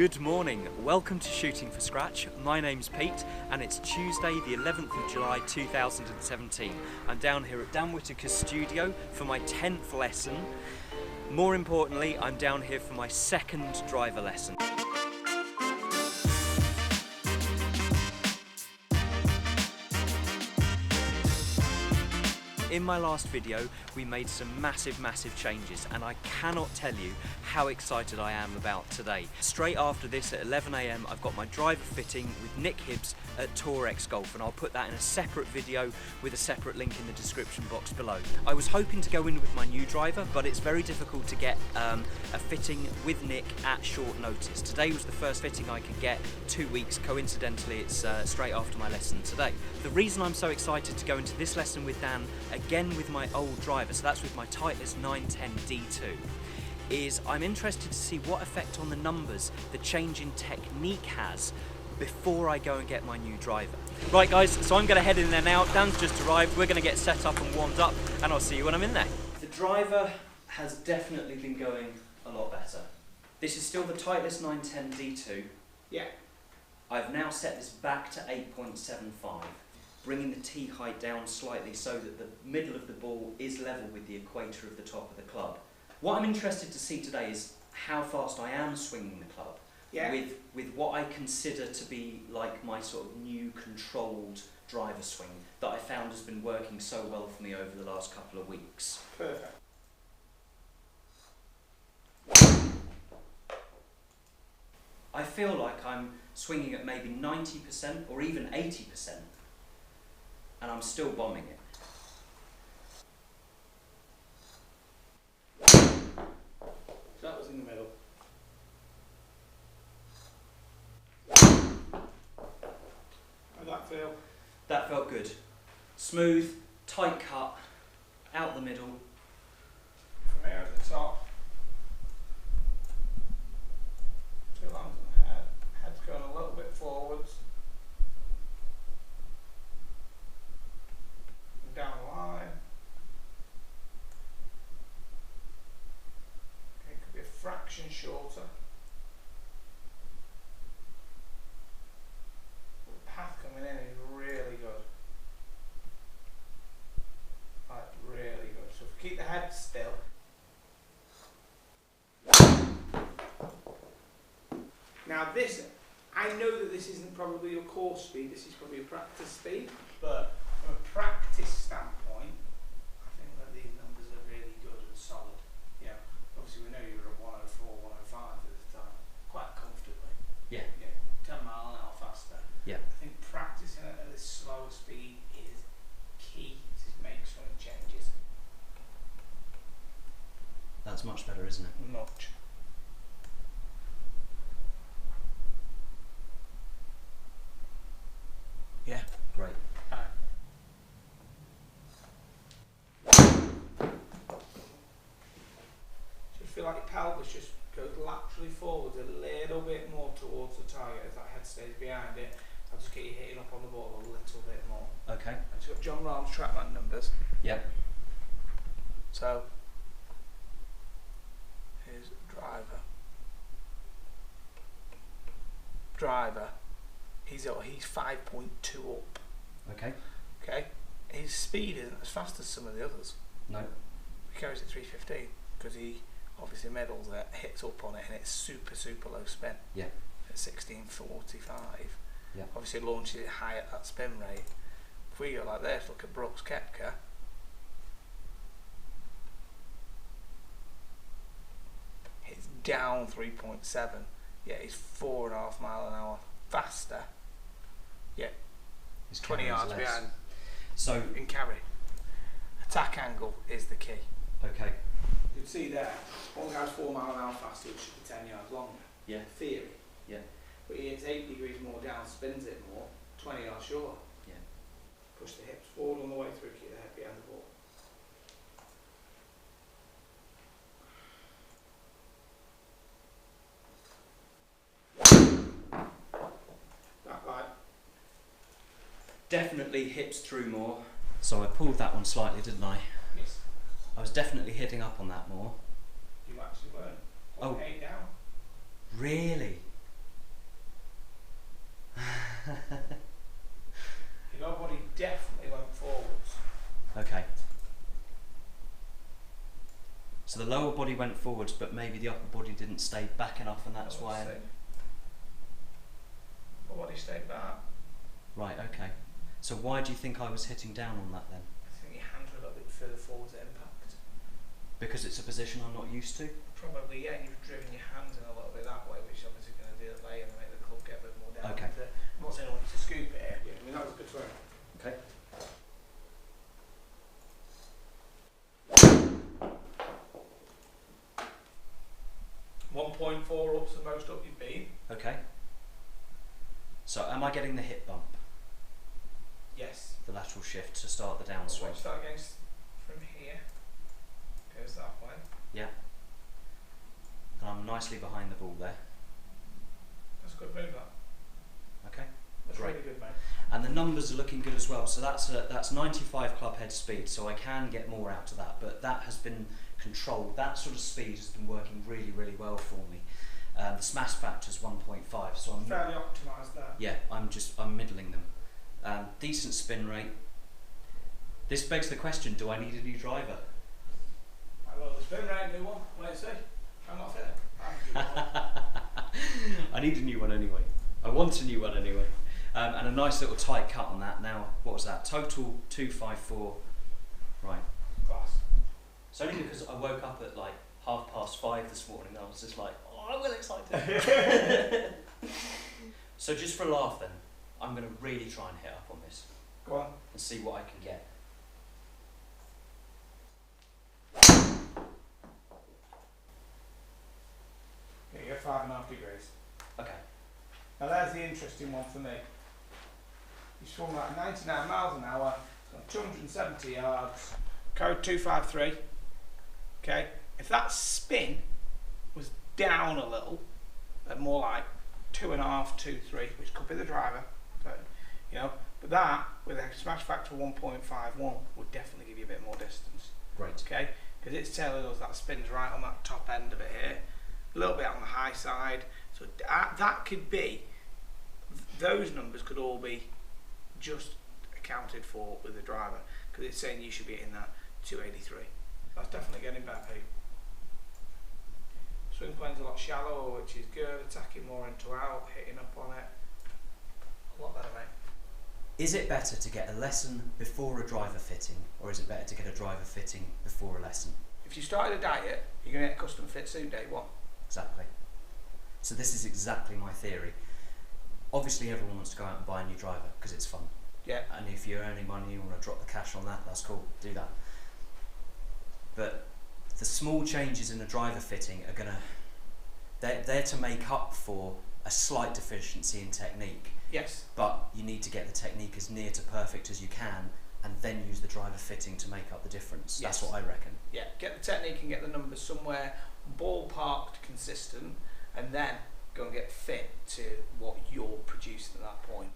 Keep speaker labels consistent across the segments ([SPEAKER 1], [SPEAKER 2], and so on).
[SPEAKER 1] Good morning, welcome to Shooting for Scratch. My name's Pete and it's Tuesday the 11th of July 2017. I'm down here at Dan Whittaker's studio for my 10th lesson. More importantly, I'm down here for my second driver lesson. In my last video, we made some massive changes and I cannot tell you how excited I am about today. Straight after this at 11 AM, I've got my driver fitting with Nick Hibbs at TourX Golf, and I'll put that in a separate video with a separate link in the description box below. I was hoping to go in with my new driver, but it's very difficult to get a fitting with Nick at short notice. Today was the first fitting I could get, 2 weeks. Coincidentally, it's straight after my lesson today. The reason I'm so excited to go into this lesson with Dan, again with my old driver, so that's with my Titleist 910 D2, is I'm interested to see what effect on the numbers the change in technique has before I go and get my new driver. Right guys, so I'm going to head in there now. Dan's just arrived, we're going to get set up and warmed up, and I'll see you when I'm in there. The driver has definitely been going a lot better. This is still the Titleist 910 D2. Yeah. I've now set this back to 8.75. Bringing the tee height down slightly so that the middle of the ball is level with the equator of the top of the club. What I'm interested to see today is how fast I am swinging the club, with what I consider to be like my sort of new controlled driver swing that I found has been working so well for me over the last couple of weeks.
[SPEAKER 2] Perfect.
[SPEAKER 1] I feel like I'm swinging at maybe 90% or even 80%. And I'm still bombing it.
[SPEAKER 2] So that was in the middle. How'd that feel?
[SPEAKER 1] That felt good. Smooth, tight cut, out the middle.
[SPEAKER 2] From here at the top. 2 lines on the head. Head's going a little bit forwards. Down the line. Okay, it could be a fraction shorter. The path coming in is really good. Like, really good. So if we keep the head still. Now this, I know that this isn't probably your course speed, this is probably a practice speed, but from a practice standpoint, I think that these numbers are really good and solid. Yeah, obviously we know you were at 104, 105 at the time, quite comfortably.
[SPEAKER 1] Yeah.
[SPEAKER 2] Yeah, 10 mile an hour faster.
[SPEAKER 1] Yeah.
[SPEAKER 2] I think practicing at this slower speed is key to make some changes.
[SPEAKER 1] That's much better, isn't it?
[SPEAKER 2] Much. Yeah.
[SPEAKER 1] Great.
[SPEAKER 2] Feel like your pelvis just goes laterally forwards a little bit more towards the target as that head stays behind it. I'll just get you hitting up on the ball a little bit more.
[SPEAKER 1] Okay.
[SPEAKER 2] It's got John Rahm's Trackman numbers.
[SPEAKER 1] Yep.
[SPEAKER 2] So here's driver. He's 5.2 up.
[SPEAKER 1] Okay.
[SPEAKER 2] Okay. His speed isn't as fast as some of the others.
[SPEAKER 1] No.
[SPEAKER 2] He carries at 315 because he obviously medals it, hits up on it, and it's super low spin.
[SPEAKER 1] Yeah.
[SPEAKER 2] At 1645.
[SPEAKER 1] Yeah.
[SPEAKER 2] Obviously launches it high at that spin rate. If we go like this, look at Brooks Koepka. It's down 3.7. Yeah, he's 4.5 mile an hour faster. Yeah.
[SPEAKER 1] His
[SPEAKER 2] 20
[SPEAKER 1] carry is
[SPEAKER 2] yards
[SPEAKER 1] less.
[SPEAKER 2] behind.
[SPEAKER 1] So
[SPEAKER 2] In carry. Attack angle is the key.
[SPEAKER 1] okay.
[SPEAKER 2] You can see there, one guy's 4 mile an hour faster, which should be 10 yards longer.
[SPEAKER 1] Yeah.
[SPEAKER 2] Theory.
[SPEAKER 1] Yeah.
[SPEAKER 2] But he hits 8 degrees more down, spins it more, 20 yards shorter.
[SPEAKER 1] Yeah.
[SPEAKER 2] Push the hips forward on the way through, keep the head behind the ball. That line.
[SPEAKER 1] Definitely hips through more. So I pulled that one slightly, didn't I?
[SPEAKER 2] Yes.
[SPEAKER 1] I was definitely hitting up on that more.
[SPEAKER 2] You actually weren't.
[SPEAKER 1] Oh.
[SPEAKER 2] 8 down.
[SPEAKER 1] Really? lower body went forwards, but maybe the upper body didn't stay back enough, and that's why.
[SPEAKER 2] Upper body stayed back. Right.
[SPEAKER 1] Okay. So why do you think I was hitting down on that then?
[SPEAKER 2] I think your hands were a little bit further forwards at impact.
[SPEAKER 1] Because it's a position I'm not used to?
[SPEAKER 2] Probably, yeah. You've driven your hands in a little bit that way, which is obviously going to delay and make the club get a bit more down.
[SPEAKER 1] Okay.
[SPEAKER 2] I'm not saying I want you to scoop it here. Yeah, I mean, that was a good throw.
[SPEAKER 1] Okay. .4
[SPEAKER 2] up's the most up you've been.
[SPEAKER 1] Okay. So am I getting the hip bump?
[SPEAKER 2] Yes.
[SPEAKER 1] The lateral shift to start the downswing.
[SPEAKER 2] Watch that against from here. Goes that way.
[SPEAKER 1] Yeah. And I'm nicely behind the ball there.
[SPEAKER 2] That's a good move, that.
[SPEAKER 1] Okay.
[SPEAKER 2] That's
[SPEAKER 1] great.
[SPEAKER 2] Really good, mate.
[SPEAKER 1] And the numbers are looking good as well. So that's 95 club head speed. So I can get more out of that, but that has been controlled. That sort of speed has been working really, really well for me. The smash factor's 1.5, so I'm
[SPEAKER 2] fairly optimised there.
[SPEAKER 1] Yeah, I'm middling them. Decent spin rate. This begs the question: do I need a new driver?
[SPEAKER 2] Well, the spin rate, new one. Wait and see. I'm not fit.
[SPEAKER 1] I need a new one anyway. I want a new one anyway. And a nice little tight cut on that. Now, what was that? Total 254. Right.
[SPEAKER 2] Class.
[SPEAKER 1] It's only because I woke up at like 5:30 this morning. I was just like, oh, I'm well excited. So just for a laugh then, I'm going to really try and hit up on this.
[SPEAKER 2] Go on.
[SPEAKER 1] And see what I can get.
[SPEAKER 2] Yeah, you get 5.5 degrees.
[SPEAKER 1] Okay.
[SPEAKER 2] Now there's the interesting one for me. You swung at 99 miles an hour, it's got 270 yards. Code 253. Okay, if that spin was down a little, at more like 2.5, 2, 3, which could be the driver, but, you know, but that with a smash factor 1.51 would definitely give you a bit more distance.
[SPEAKER 1] Great.
[SPEAKER 2] Okay, because it's telling us that spin's right on that top end of it here, a little bit on the high side. So that could be, those numbers could all be just accounted for with the driver, because it's saying you should be hitting that 283. That's definitely getting better, Pete. Swing plane's a lot shallower, which is good. Attacking more into out, hitting up on it. A lot better, mate.
[SPEAKER 1] Is it better to get a lesson before a driver fitting, or is it better to get a driver fitting before a lesson?
[SPEAKER 2] If you started a diet, you're going to get a custom fit suit day one.
[SPEAKER 1] Exactly. So this is exactly my theory. Obviously everyone wants to go out and buy a new driver because it's fun.
[SPEAKER 2] Yeah.
[SPEAKER 1] And if you're earning money, you want to drop the cash on that, that's cool, do that. But the small changes in a driver fitting are they're there to make up for a slight deficiency in technique.
[SPEAKER 2] Yes.
[SPEAKER 1] But you need to get the technique as near to perfect as you can, and then use the driver fitting to make up the difference.
[SPEAKER 2] Yes.
[SPEAKER 1] That's what I reckon.
[SPEAKER 2] Yeah, get the technique and get the numbers somewhere ballparked consistent, and then go and get fit to what you're producing at that point.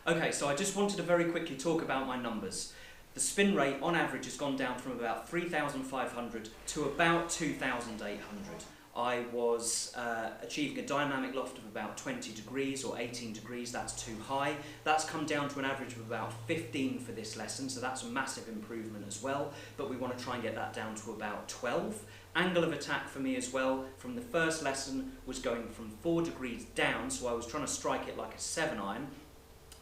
[SPEAKER 1] Okay, so I just wanted to very quickly talk about my numbers. The spin rate on average has gone down from about 3,500 to about 2,800. I was achieving a dynamic loft of about 20 degrees or 18 degrees, that's too high. That's come down to an average of about 15 for this lesson, so that's a massive improvement as well, but we want to try and get that down to about 12. Angle of attack for me as well, from the first lesson, was going from 4 degrees down, so I was trying to strike it like a 7-iron.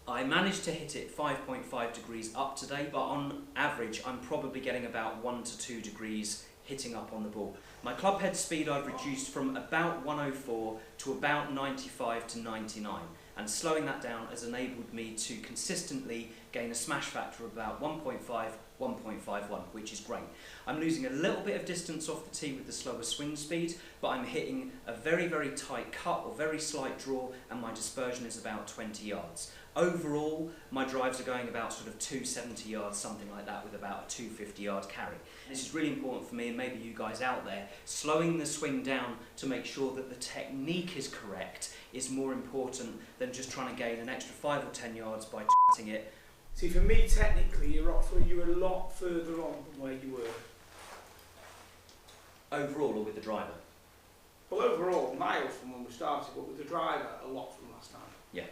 [SPEAKER 1] I managed to hit it 5.5 degrees up today, but on average I'm probably getting about 1 to 2 degrees hitting up on the ball. My club head speed I've reduced from about 104 to about 95 to 99, and slowing that down has enabled me to consistently gain a smash factor of about 1.5, 1.51, which is great. I'm losing a little bit of distance off the tee with the slower swing speed, but I'm hitting a very, very tight cut or very slight draw, and my dispersion is about 20 yards. Overall, my drives are going about sort of 270 yards, something like that, with about a 250 yard carry. This is really important for me, and maybe you guys out there, slowing the swing down to make sure that the technique is correct is more important than just trying to gain an extra 5 or 10 yards by t***ing it.
[SPEAKER 2] See, for me, technically, you're a lot further on than where you were.
[SPEAKER 1] Overall, or with the driver?
[SPEAKER 2] Well, overall, miles from when we started, but with the driver, a lot from last time.
[SPEAKER 1] Yeah.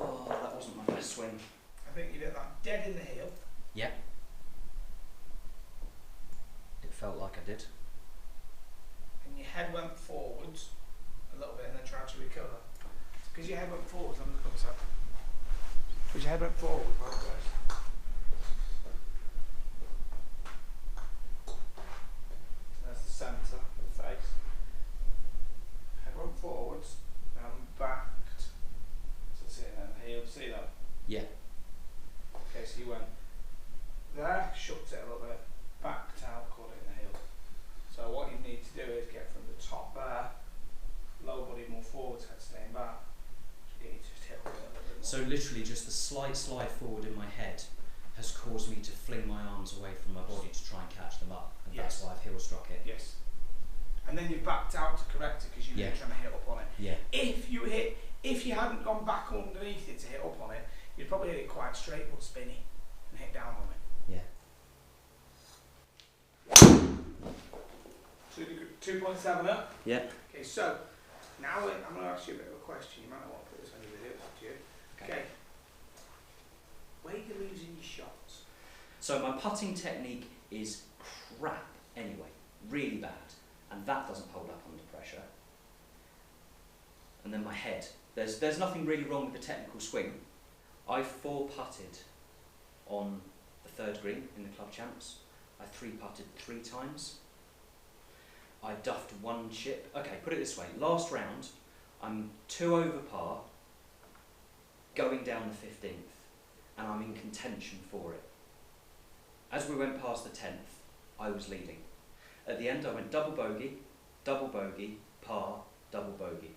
[SPEAKER 1] Oh, that wasn't my best swing.
[SPEAKER 2] I think you did that dead in the heel.
[SPEAKER 1] Yeah. It felt like I did.
[SPEAKER 2] And your head went forwards a little bit and then tried to recover. Because your head went forwards, I'm going to come up. Because your head went forward, right, guys? That's the centre of the face. Head went forwards, and backed. So see it then, heel, see that?
[SPEAKER 1] Yeah.
[SPEAKER 2] Okay, so you went there, shucked it a little bit, backed out, caught it in the heel. So what you need to do is get from the top there, low body more forwards, head staying back. You need to just hit up a little bit more.
[SPEAKER 1] So literally just the slight slide forward in my head has caused me to fling my arms away from my body to try and catch them up, and that's why I've heel struck it.
[SPEAKER 2] Yes. And then you backed out to correct it because you were trying to hit up on it.
[SPEAKER 1] Yeah.
[SPEAKER 2] If you hadn't gone back underneath it to hit up on it, you'd probably hit it quite straight but spinny and hit down on it.
[SPEAKER 1] Yeah.
[SPEAKER 2] 2.7 up.
[SPEAKER 1] Yeah.
[SPEAKER 2] Okay, so now I'm going to ask you a bit of a question. You might not want to put this on your video, it's up to you. Okay. Where are you losing your shots?
[SPEAKER 1] So my putting technique is crap anyway, really bad, and that doesn't hold up under pressure. And then my head. There's nothing really wrong with the technical swing. I 4-putted on the 3rd green in the club champs. I 3-putted 3 times. I duffed 1 chip. Okay, put it this way. Last round, I'm 2 over par, going down the 15th, and I'm in contention for it. As we went past the 10th, I was leading. At the end, I went double bogey, par, double bogey.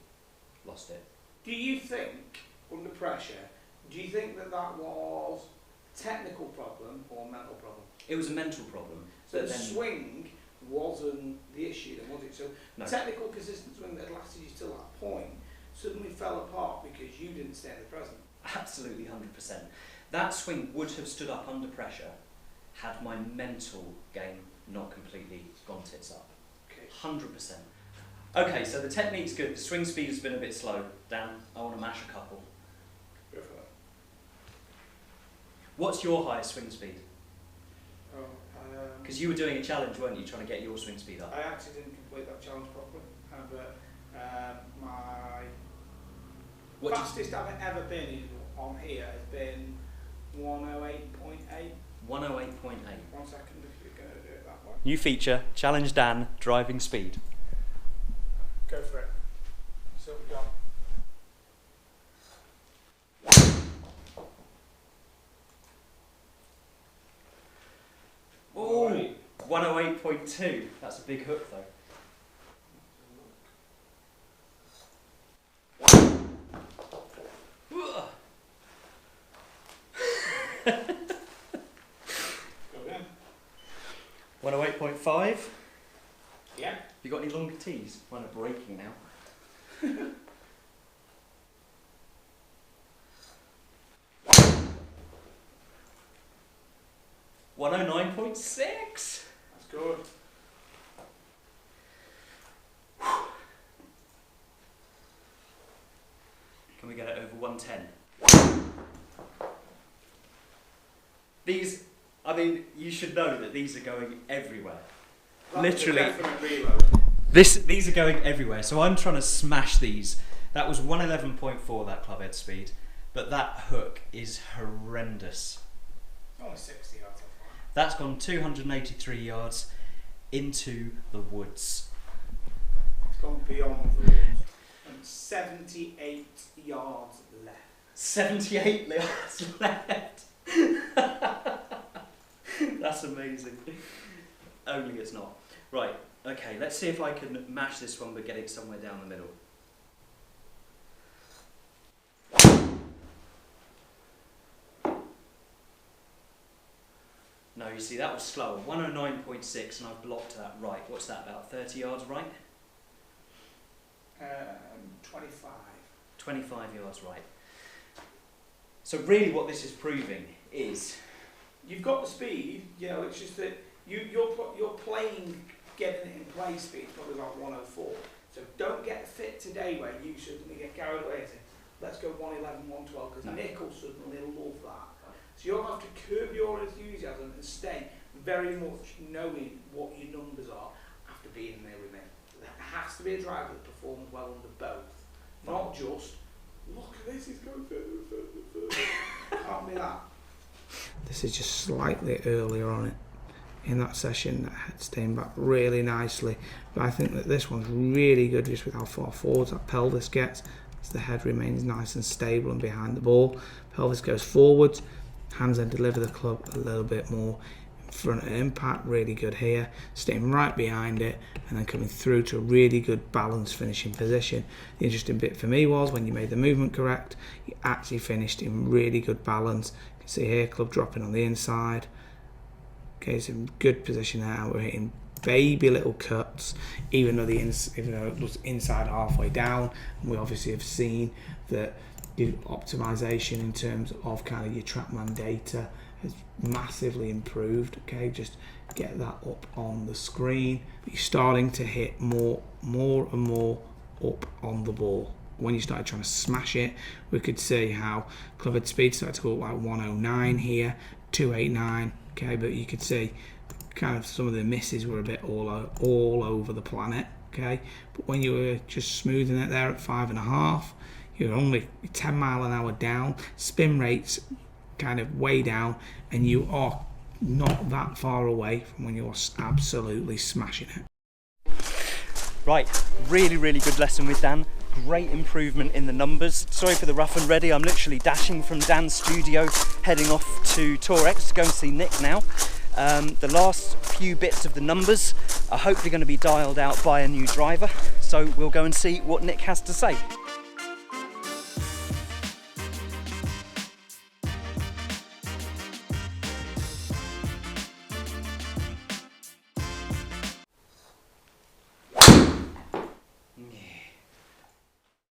[SPEAKER 1] Lost it.
[SPEAKER 2] Do you think, under pressure, do you think that was a technical problem or a mental problem?
[SPEAKER 1] It was a mental problem.
[SPEAKER 2] So the swing wasn't the issue then, was it? So
[SPEAKER 1] no.
[SPEAKER 2] Technical consistent swing that had lasted you till that point suddenly fell apart because you didn't stay in the present.
[SPEAKER 1] Absolutely 100%. That swing would have stood up under pressure had my mental game not completely gone tits up.
[SPEAKER 2] Okay.
[SPEAKER 1] 100%. Okay, so the technique's good. The swing speed has been a bit slow. Dan, I want to mash a couple.
[SPEAKER 2] Go for that.
[SPEAKER 1] What's your highest swing speed? Because you were doing a challenge, weren't you, trying to get your swing speed up?
[SPEAKER 2] I actually didn't complete that challenge properly, but my fastest I've ever been on here has been 108.8.
[SPEAKER 1] 108.8.
[SPEAKER 2] 1 second if you're going to do it that way.
[SPEAKER 1] New feature, Challenge Dan, driving speed.
[SPEAKER 2] Go for it. So we got.
[SPEAKER 1] Oh, 108.2. That's a big hook though.
[SPEAKER 2] Go again.
[SPEAKER 1] 108.5.
[SPEAKER 2] Yeah.
[SPEAKER 1] You got any longer tees? Mine are breaking now. 109.6.
[SPEAKER 2] That's good.
[SPEAKER 1] Can we get it over 110? These, I mean, you should know that these are going everywhere.
[SPEAKER 2] That's
[SPEAKER 1] literally.
[SPEAKER 2] a definite reload.
[SPEAKER 1] These are going everywhere, so I'm trying to smash these. That was 111.4, that club head speed, but that hook is horrendous.
[SPEAKER 2] Only 60 yards off.
[SPEAKER 1] That's gone 283 yards into the woods.
[SPEAKER 2] It's gone beyond the woods. And 78 yards left.
[SPEAKER 1] 78 yards left. That's amazing. Only it's not. Right, okay, let's see if I can mash this one but get it somewhere down the middle. No, you see, that was slower. 109.6 and I've blocked that right. What's that, about 30 yards right?
[SPEAKER 2] 25.
[SPEAKER 1] 25 yards right. So really what this is proving is...
[SPEAKER 2] You've got the speed, you know, it's just that you're playing, getting it in play speed, probably about 104. So don't get fit today where you suddenly get carried away and say, let's go 111, 112, because
[SPEAKER 1] No.
[SPEAKER 2] Nick will suddenly love that. So you'll have to curb your enthusiasm and stay very much knowing what your numbers are after being there with me. There has to be a driver that performs well under both, not just, look at this, he's going further and further and further. Can't be that. This is just slightly earlier on it in that session, that head staying back really nicely, but I think that this one's really good just with how far forwards that pelvis gets, as the head remains nice and stable and behind the ball. Pelvis goes forwards, hands then deliver the club a little bit more in front of impact, really good here, staying right behind it and then coming through to a really good balanced finishing position. The interesting bit for me was when you made the movement correct, you actually finished in really good balance. You can see here, club dropping on the inside. Okay, it's in good position now. We're hitting baby little cuts, even though it was inside halfway down. And we obviously have seen that the optimization in terms of kind of your Trackman data has massively improved. Okay, just get that up on the screen. You're starting to hit more and more up on the ball. When you started trying to smash it, we could see how club head speed started to go up like 109 here, 289. Okay, but you could see kind of some of the misses were a bit all over the planet. Okay, but when you were just smoothing it there at 5.5, you're only 10 mile an hour down, spin rates kind of way down, and you are not that far away from when you're absolutely smashing it.
[SPEAKER 1] Right, really good lesson with Dan. Great improvement in the numbers. Sorry for the rough and ready, I'm literally dashing from Dan's studio, heading off to TourX to go and see Nick now. The last few bits of the numbers are hopefully going to be dialed out by a new driver, so we'll go and see what Nick has to say.